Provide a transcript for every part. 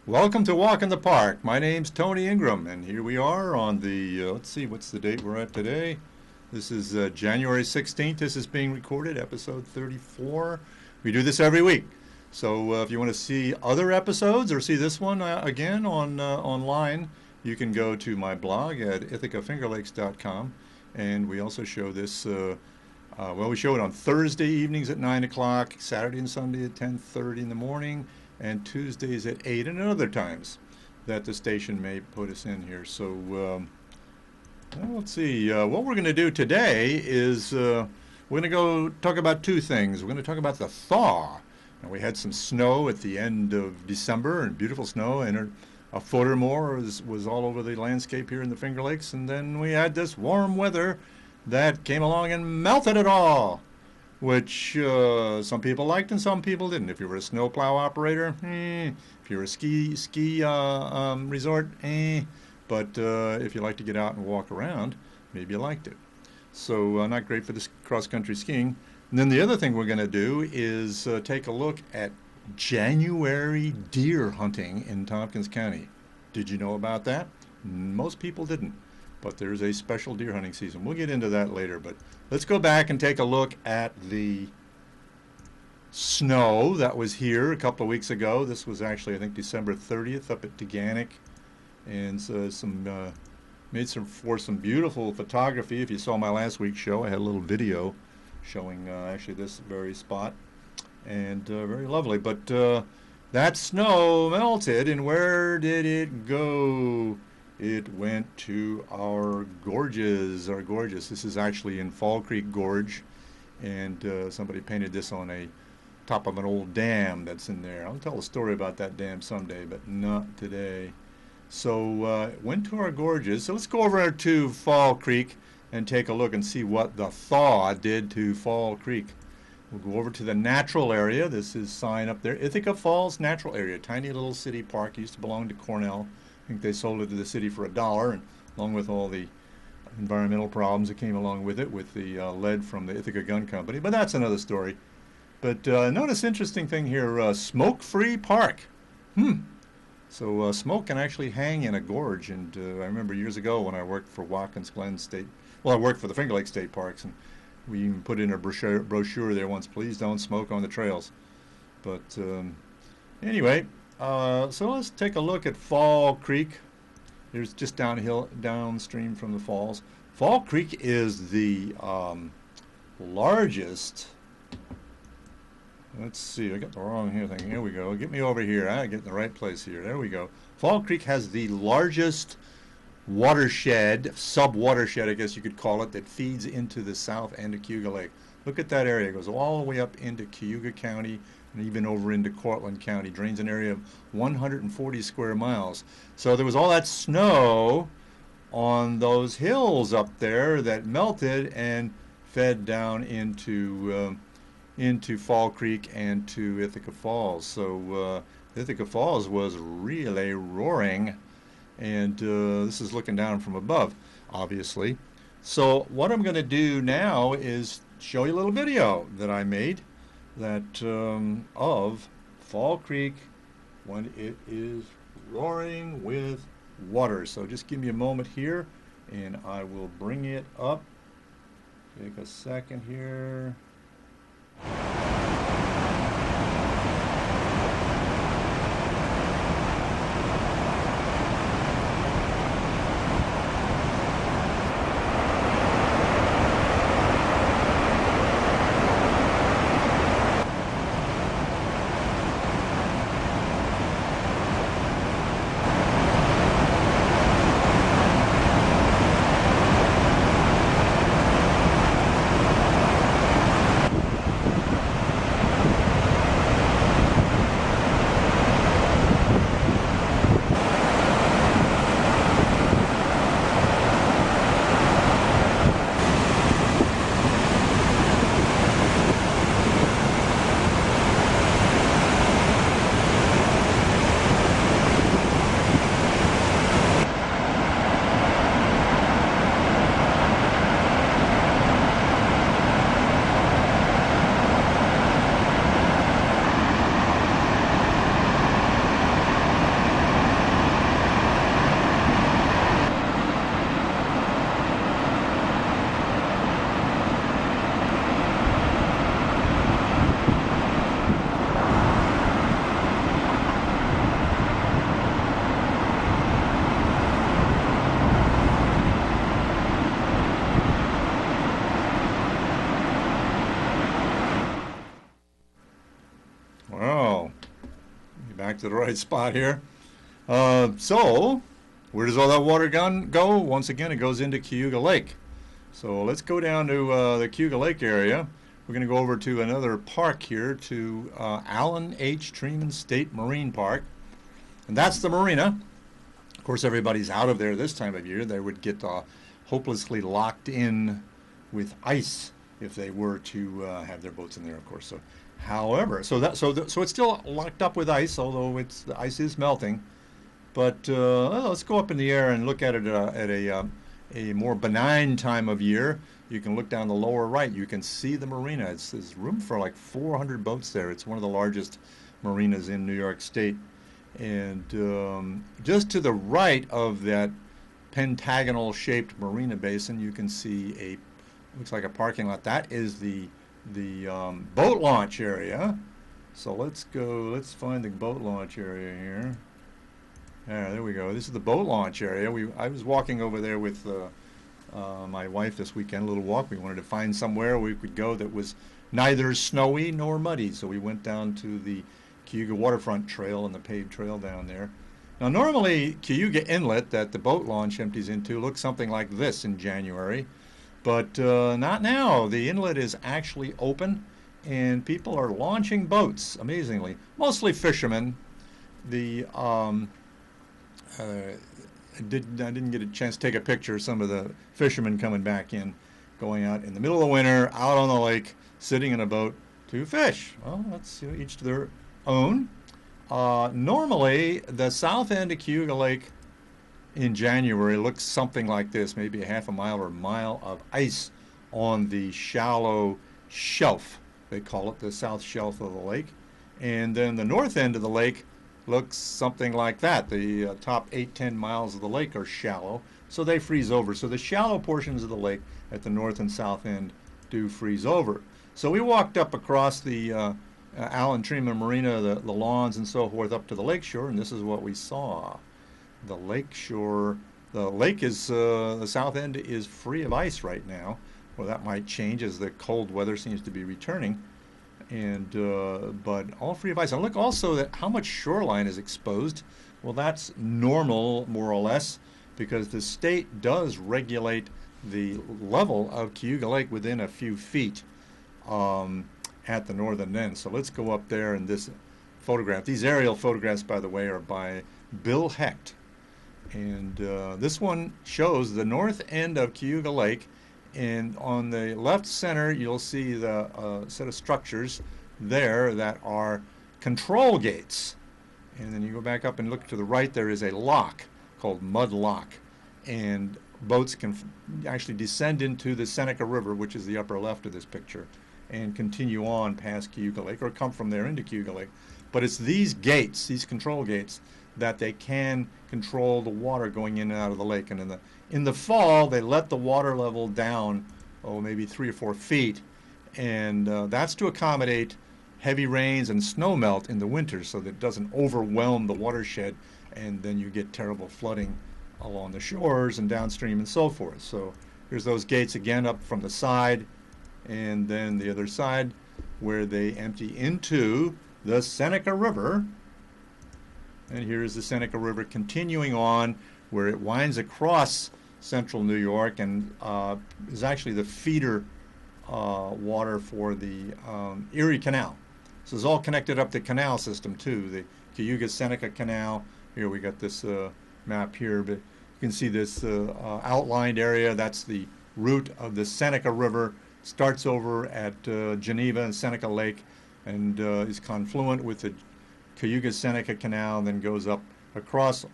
Welcome to Walk in the Park. My name's Tony Ingram, and here we are on the, let's see, what's the date we're at today? This is January 16th. This is being recorded, episode 34. We do this every week. So if you want to see other episodes or see this one again online, you can go to my blog at ithacafingerlakes.com. And we also show this, we show it on Thursday evenings at 9 o'clock, Saturday and Sunday at 10:30 in the morning, and Tuesdays at 8 and other times that the station may put us in here. So well, let's see. What we're going to do today is we're going to go talk about two things. We're going to talk about the thaw. Now, we had some snow at the end of December, and beautiful snow, and a foot or more was all over the landscape here in the Finger Lakes. And then we had this warm weather that came along and melted it all, which some people liked and some people didn't. If you were a snowplow operator, if you're a ski resort, but if you like to get out and walk around, maybe you liked it. So not great for this cross-country skiing. And then the other thing we're going to do is take a look at January deer hunting in Tompkins County. Did you know about that? Most people didn't. But there's a special deer hunting season. We'll get into that later, but let's go back and take a look at the snow that was here a couple of weeks ago. This was actually, I think, December 30th up at Teganic, and so made for some beautiful photography. If you saw my last week's show, I had a little video showing actually this very spot, and very lovely. But that snow melted, and where did it go? It went to our gorges, This is actually in Fall Creek Gorge, and somebody painted this on a top of an old dam that's in there. I'll tell a story about that dam someday, but not today. So it went to our gorges. So let's go over to Fall Creek and take a look and see what the thaw did to Fall Creek. We'll go over to the natural area. This is sign up there, Ithaca Falls Natural Area, tiny little city park. Used to belong to Cornell. I think they sold it to the city for $1, and along with all the environmental problems that came along with it, with the lead from the Ithaca Gun Company. But that's another story. But notice interesting thing here, smoke-free park. So smoke can actually hang in a gorge. And I remember years ago when I worked for Watkins Glen State, well, I worked for the Finger Lake State Parks, and we even put in a brochure there once, please don't smoke on the trails. But anyway, so let's take a look at Fall Creek. There's just downstream from the falls. Fall Creek is the largest. Let's see, I got the wrong thing. Here we go. Get me over here. I get in the right place here. There we go. Fall Creek has the largest watershed, sub-watershed, I guess you could call it, that feeds into the south end of Cayuga Lake. Look at that area. It goes all the way up into Cayuga County and even over into Cortland County. Drains an area of 140 square miles. So there was all that snow on those hills up there that melted and fed down into Fall Creek and to Ithaca Falls. So Ithaca Falls was really roaring, and this is looking down from above, obviously. So what I'm going to do now is show you a little video that I made that of Fall Creek when it is roaring with water. So just give me a moment here and I will bring it up. Take a second here. back to the right spot here. So, where does all that water go? Once again, it goes into Cayuga Lake. So let's go down to the Cayuga Lake area. We're going to go over to another park here, to Allan H. Treman State Marine Park. And that's the marina. Of course, everybody's out of there this time of year. They would get hopelessly locked in with ice if they were to have their boats in there, of course. So, however, so it's still locked up with ice, although the ice is melting. But let's go up in the air and look at it at a more benign time of year. You can look down the lower right. You can see the marina. There's room for like 400 boats there. It's one of the largest marinas in New York State. And just to the right of that pentagonal-shaped marina basin, you can see looks like a parking lot. That is the boat launch area. So let's find the boat launch area here. There we go. This is the boat launch area. I was walking over there with my wife this weekend, a little walk. We wanted to find somewhere we could go that was neither snowy nor muddy. So we went down to the Cayuga Waterfront Trail and the paved trail down there. Now, normally, Cayuga Inlet, that the boat launch empties into, looks something like this in January. But not now. The inlet is actually open, and people are launching boats, amazingly. Mostly fishermen. I didn't get a chance to take a picture of some of the fishermen coming back in, going out in the middle of the winter, out on the lake, sitting in a boat to fish. Well, that's each to their own. Normally, the south end of Cayuga Lake in January looks something like this, maybe a half a mile or a mile of ice on the shallow shelf. They call it the south shelf of the lake. And then the north end of the lake looks something like that. The top 8-10 miles of the lake are shallow, so they freeze over. So the shallow portions of the lake at the north and south end do freeze over. So we walked up across the Allan Treman Marina, the lawns and so forth, up to the lakeshore, and this is what we saw. The lakeshore, the lake is, the south end is free of ice right now. Well, that might change as the cold weather seems to be returning. And but all free of ice. And look also at how much shoreline is exposed. Well, that's normal, more or less, because the state does regulate the level of Cayuga Lake within a few feet at the northern end. So let's go up there in this photograph. These aerial photographs, by the way, are by Bill Hecht. And this one shows the north end of Cayuga Lake. And on the left center, you'll see the set of structures there that are control gates. And then you go back up and look to the right, there is a lock called Mud Lock. And boats can actually descend into the Seneca River, which is the upper left of this picture, and continue on past Cayuga Lake, or come from there into Cayuga Lake. But it's these gates, these control gates, that they can control the water going in and out of the lake. And in the fall, they let the water level down, maybe 3 or 4 feet, and that's to accommodate heavy rains and snow melt in the winter, so that it doesn't overwhelm the watershed, and then you get terrible flooding along the shores and downstream and so forth. So here's those gates again up from the side, and then the other side where they empty into the Seneca River. And here is the Seneca River continuing on, where it winds across central New York and is actually the feeder water for the Erie Canal. So it's all connected up the canal system too, the Cayuga Seneca Canal. Here we got this map here, but you can see this outlined area. That's the route of the Seneca River. Starts over at Geneva and Seneca Lake, and is confluent with the Cayuga Seneca Canal, then goes up across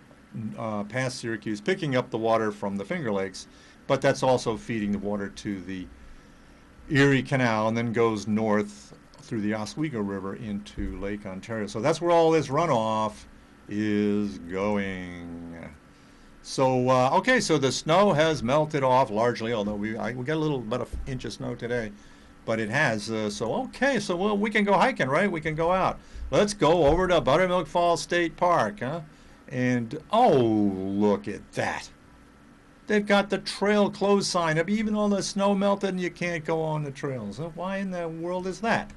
past Syracuse, picking up the water from the Finger Lakes, but that's also feeding the water to the Erie Canal, and then goes north through the Oswego River into Lake Ontario. So that's where all this runoff is going. So, okay, so the snow has melted off largely, although we got a little about an inch of snow today, but it has. So, okay, so well, we can go hiking, right? We can go out. Let's go over to Buttermilk Falls State Park, huh? And, oh, look at that. They've got the trail closed sign up. Even though the snow melted and you can't go on the trails. Why in the world is that?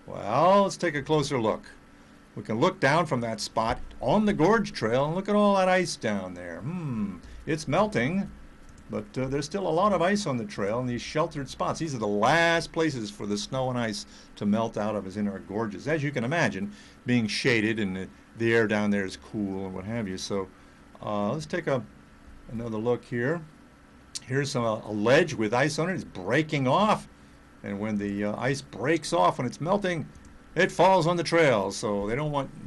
Well, let's take a closer look. we can look down from that spot on the Gorge Trail and look at all that ice down there. It's melting, but there's still a lot of ice on the trail in these sheltered spots. These are the last places for the snow and ice to melt out of, is in our gorges. As you can imagine, being shaded and the air down there is cool and what have you. So let's take another look here. Here's a ledge with ice on it. It's breaking off. And when the ice breaks off, when it's melting, it falls on the trail. So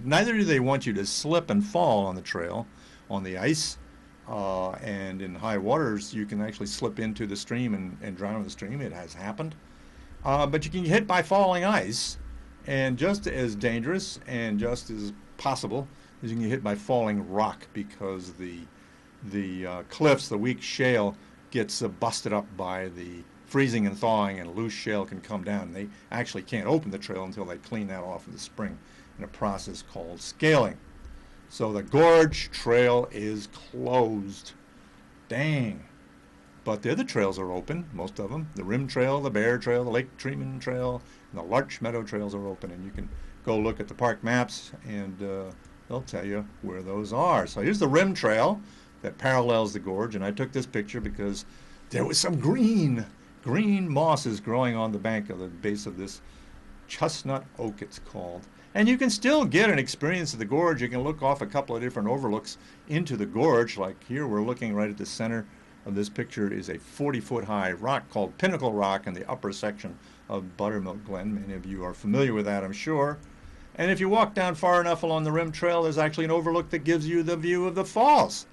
neither do they want you to slip and fall on the trail, on the ice. And in high waters, you can actually slip into the stream and drown in the stream. It has happened. But you can get hit by falling ice. And just as dangerous and just as possible is you can get hit by falling rock, because the cliffs, the weak shale, gets busted up by the freezing and thawing, and loose shale can come down. They actually can't open the trail until they clean that off in the spring in a process called scaling. So the Gorge Trail is closed. Dang. But the other trails are open, most of them. The Rim Trail, the Bear Trail, the Lake Treman Trail, and the Larch Meadow Trails are open, and you can go look at the park maps, and they'll tell you where those are. So here's the Rim Trail that parallels the gorge, and I took this picture because there was some green mosses growing on the bank of the base of this chestnut oak, it's called. And you can still get an experience of the gorge. You can look off a couple of different overlooks into the gorge. Like here, we're looking right at the center of this picture is a 40-foot high rock called Pinnacle Rock in the upper section of Buttermilk Glen. Many of you are familiar with that, I'm sure. And if you walk down far enough along the Rim Trail, there's actually an overlook that gives you the view of the falls.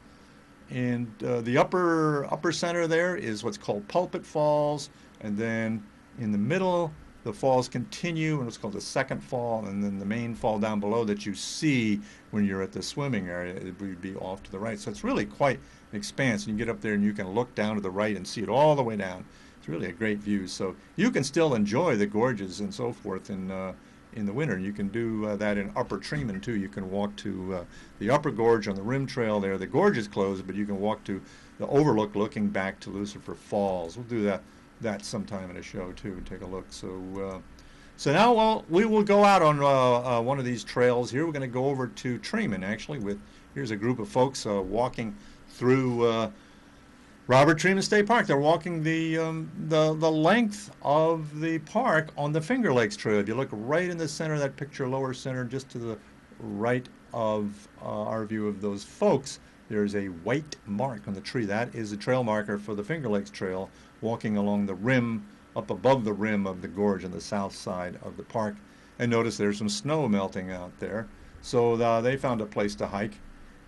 And the upper center there is what's called Pulpit Falls, and then in the middle the falls continue, and what's called the second fall, and then the main fall down below that you see when you're at the swimming area, it would be off to the right. So it's really quite an expanse, and you get up there and you can look down to the right and see it all the way down. It's really a great view. So you can still enjoy the gorges and so forth in the winter. You can do that in Upper Treman too. You can walk to the Upper Gorge on the Rim Trail there. The gorge is closed, but you can walk to the overlook looking back to Lucifer Falls. We'll do that sometime in a show too and take a look. So so now we will go out on one of these trails here. We're going to go over to Treman actually. Here's a group of folks walking through Robert Treman State Park. They're walking the length of the park on the Finger Lakes Trail. If you look right in the center of that picture, lower center, just to the right of our view of those folks, there's a white mark on the tree. That is a trail marker for the Finger Lakes Trail, walking along the rim, up above the rim of the gorge on the south side of the park. And notice there's some snow melting out there. So they found a place to hike.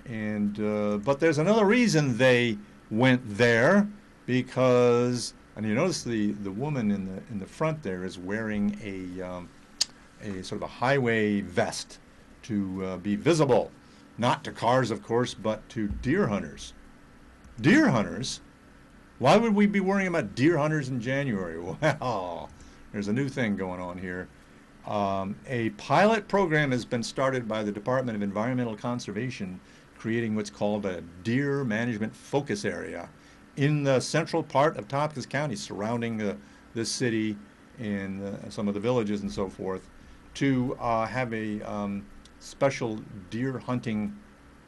And but there's another reason they went there, because, and you notice the woman in the front there is wearing a sort of a highway vest to be visible, not to cars of course, but to deer hunters. Deer hunters? Why would we be worrying about deer hunters in January? Well, there's a new thing going on here. A pilot program has been started by the Department of Environmental Conservation, creating what's called a deer management focus area in the central part of Tompkins County, surrounding this city and some of the villages and so forth, to have a special deer hunting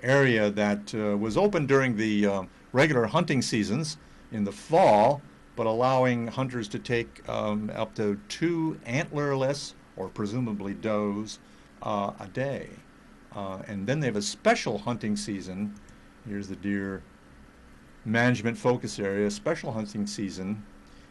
area that was open during the regular hunting seasons in the fall, but allowing hunters to take up to 2 antlerless, or presumably does, a day. And then they have a special hunting season. Here's the deer management focus area, special hunting season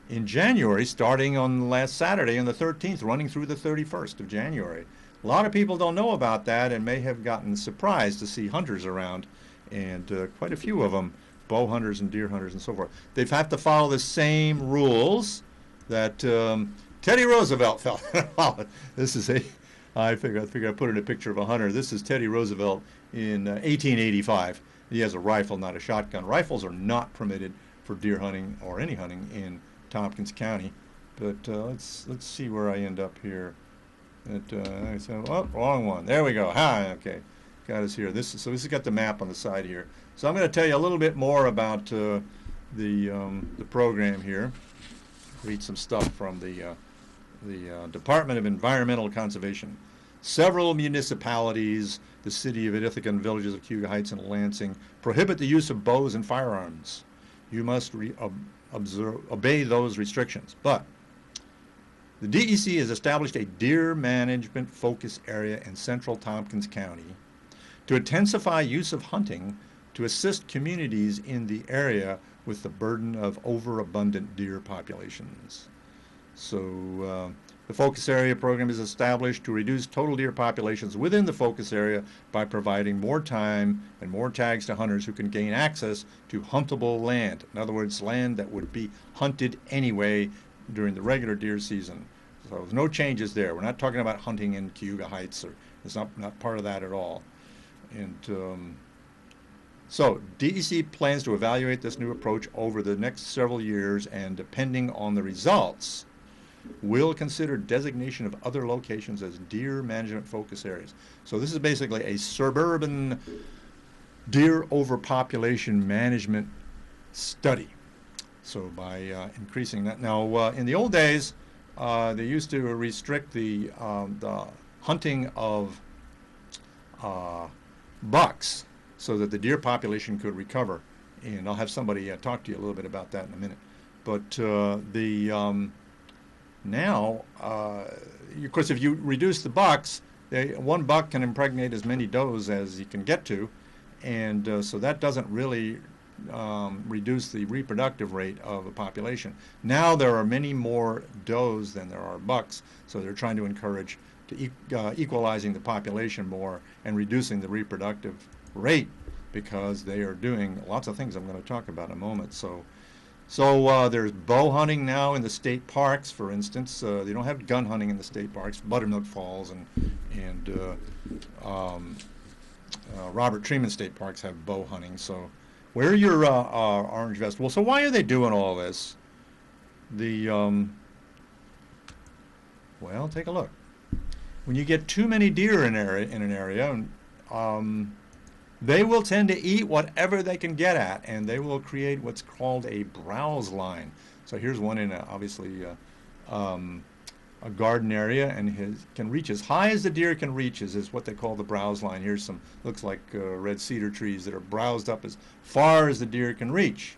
in January, starting on last Saturday on the 13th, running through the 31st of January. A lot of people don't know about that and may have gotten surprised to see hunters around, and quite a few of them, bow hunters and deer hunters and so forth. They have to follow the same rules that Teddy Roosevelt followed. This is I figure I put in a picture of a hunter. This is Teddy Roosevelt in 1885. He has a rifle, not a shotgun. Rifles are not permitted for deer hunting or any hunting in Tompkins County. But let's see where I end up here. Wrong one. There we go. Okay, got us here. This has got the map on the side here. So I'm going to tell you a little bit more about the program here. Read some stuff from the Department of Environmental Conservation. Several municipalities, the city of Ithaca and villages of Cayuga Heights and Lansing, prohibit the use of bows and firearms. You must obey those restrictions. But the DEC has established a deer management focus area in central Tompkins County to intensify use of hunting to assist communities in the area with the burden of overabundant deer populations. So the focus area program is established to reduce total deer populations within the focus area by providing more time and more tags to hunters who can gain access to huntable land. In other words, land that would be hunted anyway during the regular deer season. So there's no changes there. We're not talking about hunting in Cayuga Heights, or it's not part of that at all. And so DEC plans to evaluate this new approach over the next several years, and depending on the results, will consider designation of other locations as deer management focus areas. So this is basically a suburban deer overpopulation management study. So by increasing that. Now, in the old days, they used to restrict the hunting of bucks so that the deer population could recover. And I'll have somebody talk to you a little bit about that in a minute. But now, of course, if you reduce the bucks, one buck can impregnate as many does as he can get to, and so that doesn't really reduce the reproductive rate of a population. Now there are many more does than there are bucks, so they're trying to encourage equalizing the population more and reducing the reproductive rate, because they are doing lots of things I'm going to talk about in a moment. So there's bow hunting now in the state parks, for instance. They don't have gun hunting in the state parks. Buttermilk Falls and Robert Treman State Parks have bow hunting. So wear your orange vest. Well, so why are they doing all this? Well, take a look. When you get too many deer in an area, they will tend to eat whatever they can get at, and they will create what's called a browse line. So here's one in obviously a garden area, and can reach as high as the deer can reach is what they call the browse line. Here's some, looks like red cedar trees that are browsed up as far as the deer can reach.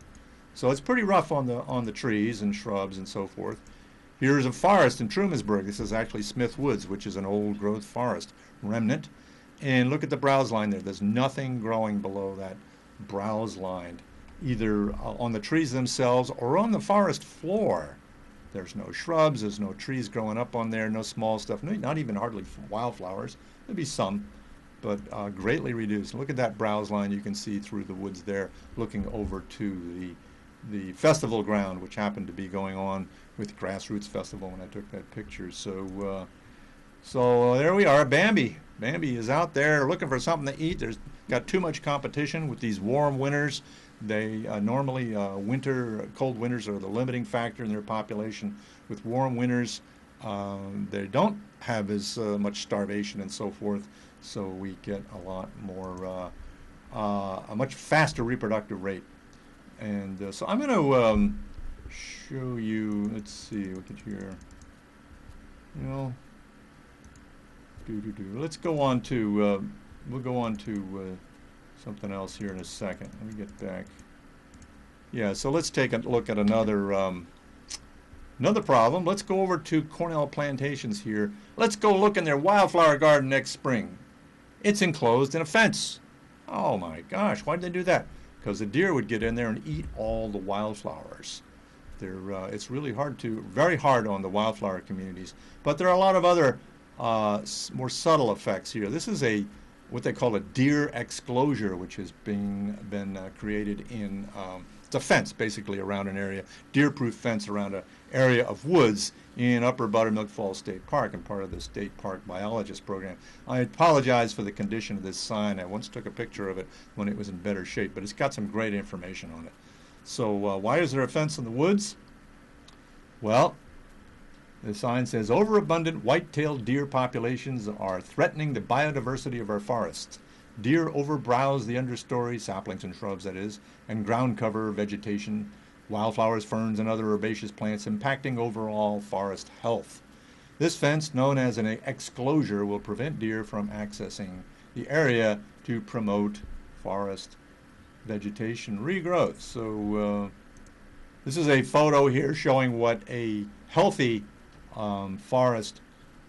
So it's pretty rough on the trees and shrubs and so forth. Here's a forest in Trumansburg. This is actually Smith Woods, which is an old growth forest remnant. And look at the browse line there. There's nothing growing below that browse line, either on the trees themselves or on the forest floor. There's no shrubs, there's no trees growing up on there, no small stuff, not even hardly wildflowers. There'll be some, but greatly reduced. Look at that browse line. You can see through the woods there, looking over to the festival ground, which happened to be going on with Grassroots Festival when I took that picture. So there we are. Bambi is out there looking for something to eat. There's got too much competition with these warm winters. They normally cold winters are the limiting factor in their population. With warm winters, they don't have as much starvation and so forth. So we get a lot more, a much faster reproductive rate. And so I'm going to show you. Let's see. Look at here. Let's go on to, we'll go on to something else here in a second. Let me get back. Yeah, so let's take a look at another problem. Let's go over to Cornell Plantations here. Let's go look in their wildflower garden next spring. It's enclosed in a fence. Oh my gosh, why did they do that? Because the deer would get in there and eat all the wildflowers. It's really very hard on the wildflower communities. But there are a lot of other more subtle effects here. This is what they call a deer exclosure, which has been created in it's a fence basically around an area, deer-proof fence around an area of woods in Upper Buttermilk Falls State Park, and part of the State Park Biologist program. I apologize for the condition of this sign. I once took a picture of it when it was in better shape, but it's got some great information on it. So why is there a fence in the woods? Well, the sign says, overabundant white-tailed deer populations are threatening the biodiversity of our forests. Deer overbrowse the understory, saplings and shrubs that is, and ground cover vegetation, wildflowers, ferns, and other herbaceous plants, impacting overall forest health. This fence, known as an exclosure, will prevent deer from accessing the area to promote forest vegetation regrowth. So this is a photo here showing what a healthy forest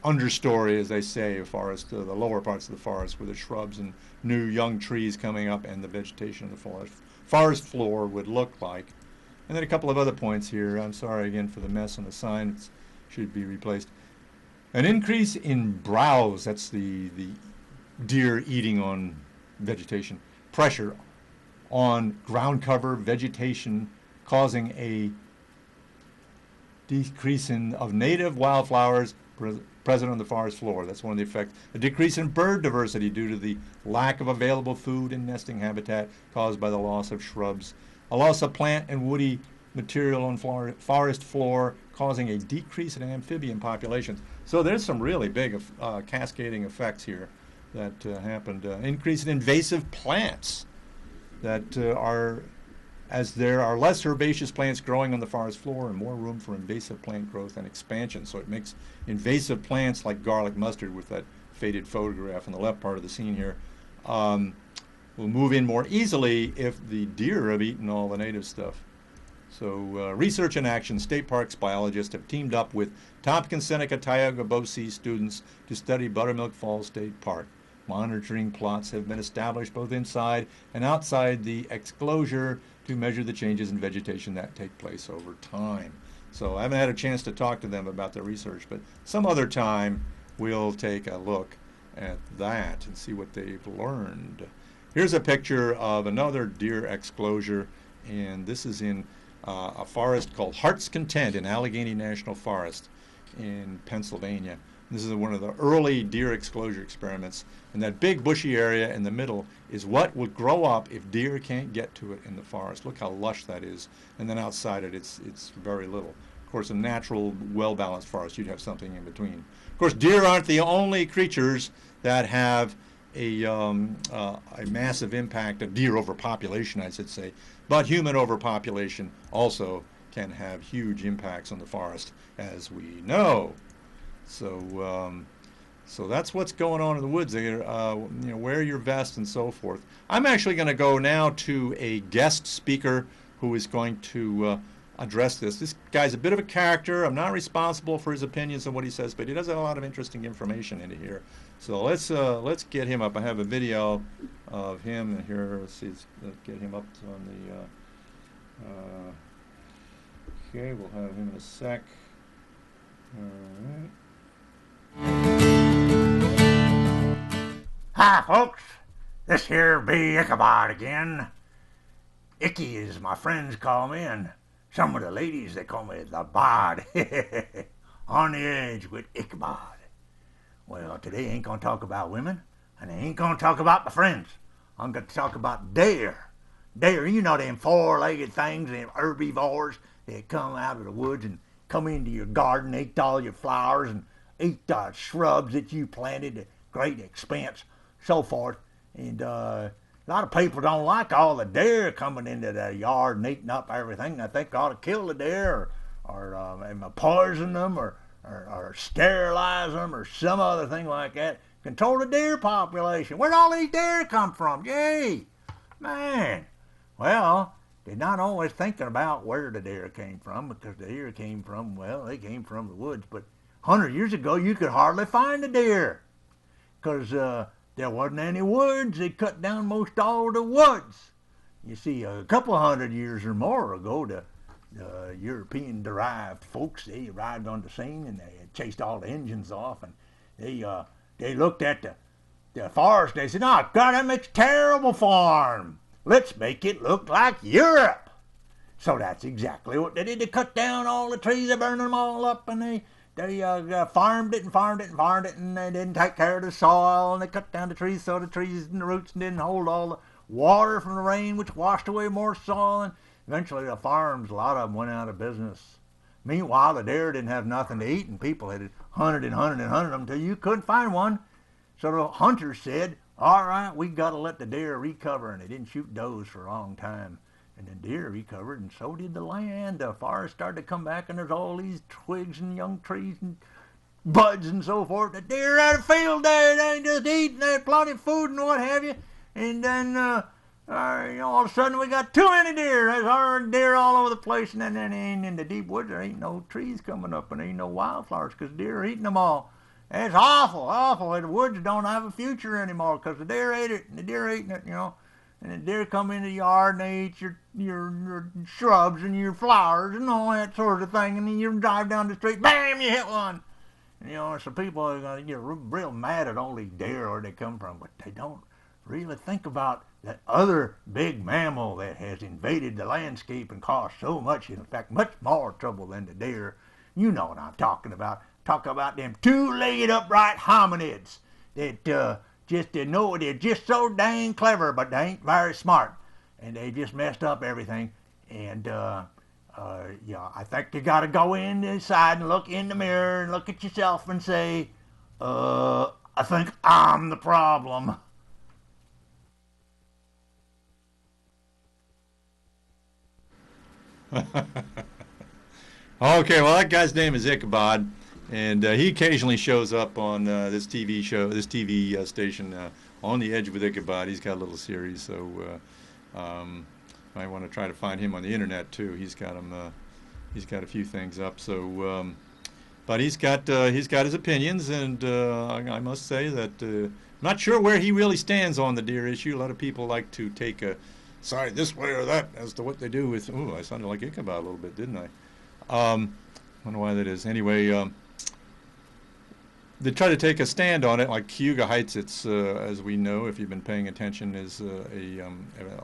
understory, as they say, a forest, the lower parts of the forest with the shrubs and new young trees coming up and the vegetation of the forest floor would look like. And then a couple of other points here. I'm sorry again for the mess on the sign. It should be replaced. An increase in browse, that's the deer eating on vegetation, pressure on ground cover vegetation, causing a decrease of native wildflowers present on the forest floor. That's one of the effects. A decrease in bird diversity due to the lack of available food and nesting habitat caused by the loss of shrubs. A loss of plant and woody material on forest floor, causing a decrease in amphibian populations. So there's some really big cascading effects here that happened. Increase in invasive plants that as there are less herbaceous plants growing on the forest floor and more room for invasive plant growth and expansion. So it makes invasive plants like garlic mustard, with that faded photograph on the left part of the scene here, will move in more easily if the deer have eaten all the native stuff. So research and action. State parks biologists have teamed up with Tompkins Seneca Tioga Boise students to study Buttermilk Falls State Park. Monitoring plots have been established both inside and outside the exclosure to measure the changes in vegetation that take place over time. So I haven't had a chance to talk to them about their research, but some other time we'll take a look at that and see what they've learned. Here's a picture of another deer exclosure, and this is in a forest called Heart's Content in Allegheny National Forest in Pennsylvania. This is one of the early deer exclosure experiments, and that big bushy area in the middle is what would grow up if deer can't get to it in the forest. Look how lush that is, and then outside it, it's very little. Of course, a natural, well-balanced forest, you'd have something in between. Of course, deer aren't the only creatures that have a massive impact, a deer overpopulation, I should say, but human overpopulation also can have huge impacts on the forest, as we know. So, so that's what's going on in the woods there. Wear your vest and so forth. I'm actually going to go now to a guest speaker who is going to address this. This guy's a bit of a character. I'm not responsible for his opinions and what he says, but he does have a lot of interesting information into here. So let's get him up. I have a video of him here. Let's see. Let's get him up on the. Okay, we'll have him in a sec. All right. Hi folks, this here be Ichabod again. Icky as my friends call me, and some of the ladies they call me the bod. On the edge with Ichabod. Well, today I ain't gonna talk about women, and I ain't gonna talk about my friends. I'm gonna talk about deer. Deer, you know them four-legged things, them herbivores that come out of the woods and come into your garden, eat all your flowers, and eat shrubs that you planted at great expense, so forth. And a lot of people don't like all the deer coming into the yard and eating up everything. They think they ought to kill the deer or poison them or sterilize them or some other thing like that. Control the deer population. Where'd all these deer come from? Yay! Man! Well, they're not always thinking about where the deer came from, because the deer came from, well, they came from the woods. But 100 years ago, you could hardly find a deer because there wasn't any woods. They cut down most all the woods. You see, a couple 100 years or more ago, the European-derived folks, they arrived on the scene and they chased all the Indians off, and they looked at the forest. They said, "Oh God, that makes terrible farm. Let's make it look like Europe." So that's exactly what they did. They cut down all the trees, they burned them all up, and they farmed it and farmed it and farmed it, and they didn't take care of the soil, and they cut down the trees so the trees and the roots didn't hold all the water from the rain, which washed away more soil, and eventually the farms, a lot of them went out of business. Meanwhile, the deer didn't have nothing to eat, and people had hunted and hunted and hunted them until you couldn't find one. So the hunters said, "All right, we got to let the deer recover," and they didn't shoot does for a long time. And the deer recovered, and so did the land. The forest started to come back, and there's all these twigs and young trees and buds and so forth. The deer out of the field there, they ain't just eating, they had plenty of food and what have you. And then, all of a sudden we got too many deer. There's already deer all over the place, and then ain't in the deep woods, there ain't no trees coming up, and there ain't no wildflowers because deer are eating them all. It's awful, awful. The woods don't have a future anymore because the deer ate it, and the deer eating it, And the deer come in the yard and they eat your shrubs and your flowers and all that sort of thing. And then you drive down the street, bam, you hit one. And, so people are going to get real mad at all these deer where they come from, but they don't really think about that other big mammal that has invaded the landscape and caused so much, in fact, much more trouble than the deer. You know what I'm talking about. Talk about them two-legged upright hominids that they're just so dang clever, but they ain't very smart, and they just messed up everything. And I think you got to go inside and look in the mirror and look at yourself and say, I think I'm the problem. Okay, well, that guy's name is Ichabod, and he occasionally shows up on this TV show, this TV station, On the Edge with Ichabod. He's got a little series, so might want to try to find him on the internet too. He's got a few things up. So, but he's got his opinions, and I must say that I'm not sure where he really stands on the deer issue. A lot of people like to take a side this way or that as to what they do with. Oh, I sounded like Ichabod a little bit, didn't I? Wonder why that is. Anyway, they try to take a stand on it. Like Cayuga Heights, it's as we know, if you've been paying attention, is a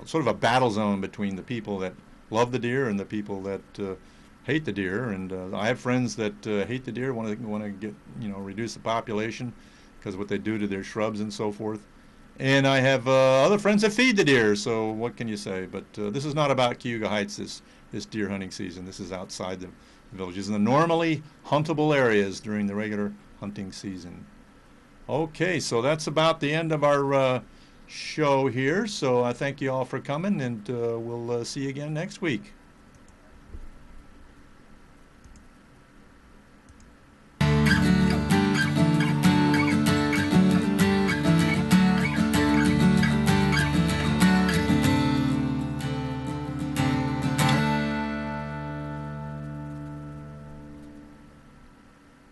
sort of a battle zone between the people that love the deer and the people that hate the deer. And I have friends that hate the deer, want to get reduce the population because of what they do to their shrubs and so forth. And I have other friends that feed the deer. So what can you say? But this is not about Cayuga Heights this deer hunting season. This is outside the villages in the normally huntable areas during the regular hunting season. Okay, so that's about the end of our show here. So I thank you all for coming, and we'll see you again next week.